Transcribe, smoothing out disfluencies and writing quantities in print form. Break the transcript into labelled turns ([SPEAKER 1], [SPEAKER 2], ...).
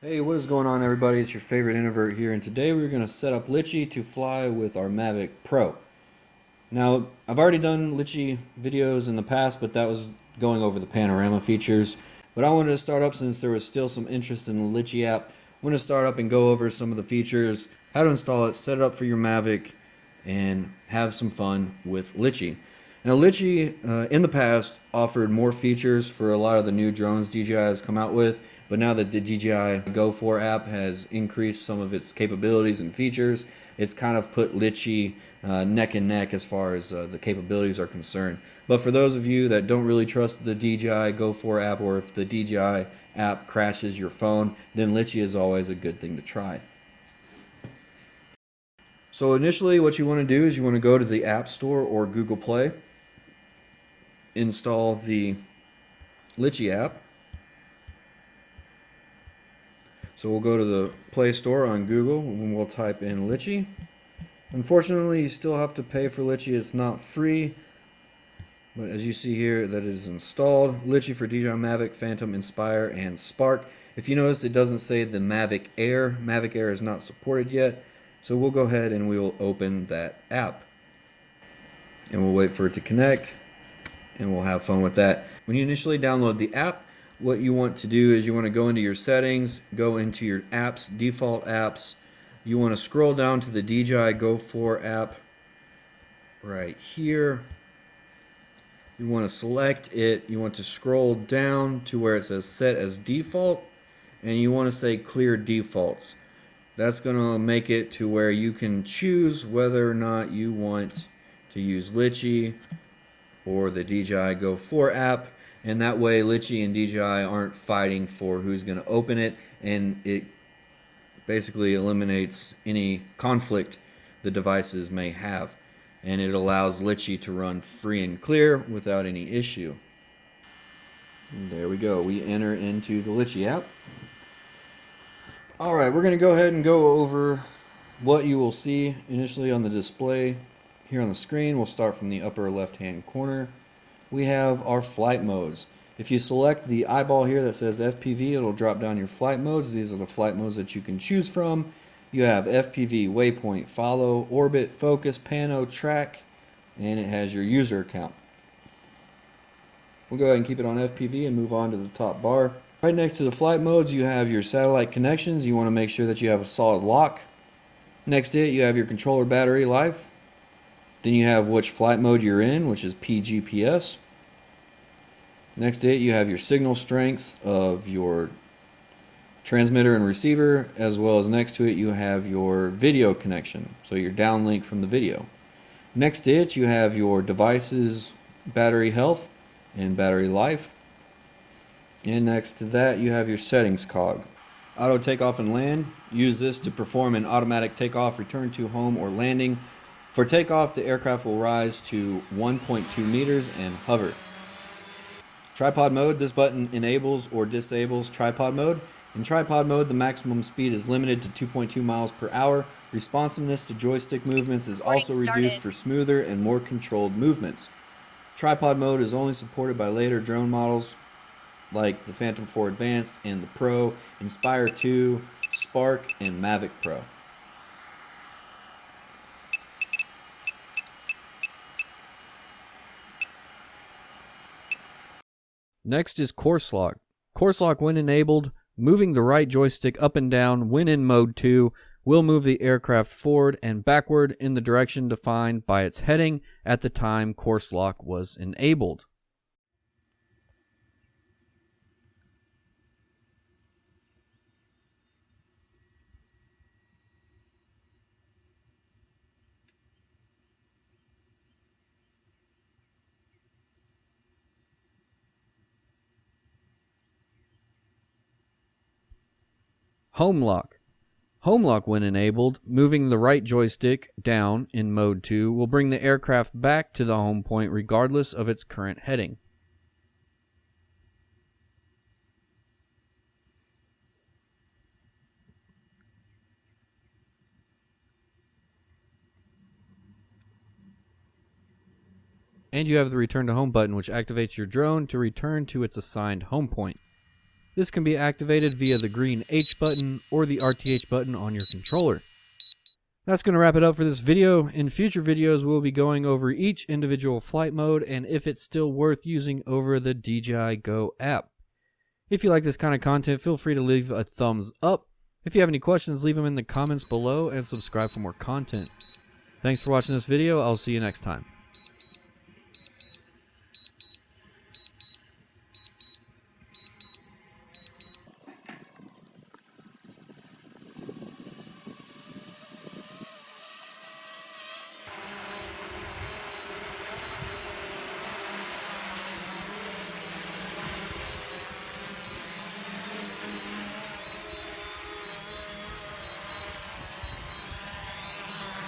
[SPEAKER 1] Hey, what is going on, everybody? It's your favorite introvert here, and today we're going to set up Litchi to fly with our Mavic Pro. Now, I've already done Litchi videos in the past, but that was going over the panorama features. But I wanted to start up, since there was still some interest in the Litchi app, I want to start up and go over some of the features, how to install it, set it up for your Mavic, and have some fun with Litchi. Now, Litchi in the past offered more features for a lot of the new drones DJI has come out with, but now that the DJI Go 4 app has increased some of its capabilities and features, it's kind of put Litchi neck and neck as far as the capabilities are concerned. But for those of you that don't really trust the DJI Go 4 app, or if the DJI app crashes your phone, then Litchi is always a good thing to try. So initially what you want to do is you want to go to the App Store or Google Play, install the Litchi app. So we'll go to the Play Store on Google and we'll type in Litchi. Unfortunately, you still have to pay for Litchi. It's not free, but as you see here, that is installed. Litchi for DJI Mavic, Phantom, Inspire, and Spark. If you notice, it doesn't say the Mavic Air. Mavic Air is not supported yet. So we'll go ahead and we will open that app. And we'll wait for it to connect, and we'll have fun with that. When you initially download the app, what you want to do is you want to go into your settings, go into your apps, default apps. You want to scroll down to the DJI Go 4 app right here. You want to select it. You want to scroll down to where it says set as default, and you want to say clear defaults. That's going to make it to where you can choose whether or not you want to use Litchi or the DJI Go 4 app, and that way Litchi and DJI aren't fighting for who's going to open it, and it basically eliminates any conflict the devices may have, and it allows Litchi to run free and clear without any issue. And there we go. We enter into the Litchi app. Alright, we're going to go ahead and go over what you will see initially on the display here on the screen. We'll start from the upper left hand corner. We have our flight modes. If you select the eyeball here that says FPV, it'll drop down your flight modes. These are the flight modes that you can choose from. You have FPV, waypoint, follow, orbit, focus, pano, track, and it has your user account. We'll go ahead and keep it on FPV and move on to the top bar. Right next to the flight modes, you have your satellite connections. You want to make sure that you have a solid lock. Next to it, you have your controller battery life. Then you have which flight mode you're in, which is PGPS. Next to it, you have your signal strength of your transmitter and receiver, as well as next to it, you have your video connection, so your downlink from the video. Next to it, you have your device's battery health and battery life. And next to that, you have your settings cog. Auto takeoff and land. Use this to perform an automatic takeoff, return to home, or landing. For takeoff, the aircraft will rise to 1.2 meters and hover. Tripod mode. This button enables or disables tripod mode. In tripod mode, the maximum speed is limited to 2.2 miles per hour. Responsiveness to joystick movements is also reduced for smoother and more controlled movements. Tripod mode is only supported by later drone models like the Phantom 4 Advanced and the Pro, Inspire 2, Spark, and Mavic Pro. Next is course lock. Course lock, when enabled, moving the right joystick up and down when in mode 2 will move the aircraft forward and backward in the direction defined by its heading at the time course lock was enabled. Home lock. Home lock, when enabled, moving the right joystick down in mode 2 will bring the aircraft back to the home point regardless of its current heading. And you have the return to home button, which activates your drone to return to its assigned home point.
[SPEAKER 2] This can be activated via the green H button or the RTH button on your controller. That's going to wrap it up for this video. In future videos, we'll be going over each individual flight mode and if it's still worth using over the DJI Go app. If you like this kind of content, feel free to leave a thumbs up. If you have any questions, leave them in the comments below and subscribe for more content. Thanks for watching this video. I'll see you next time.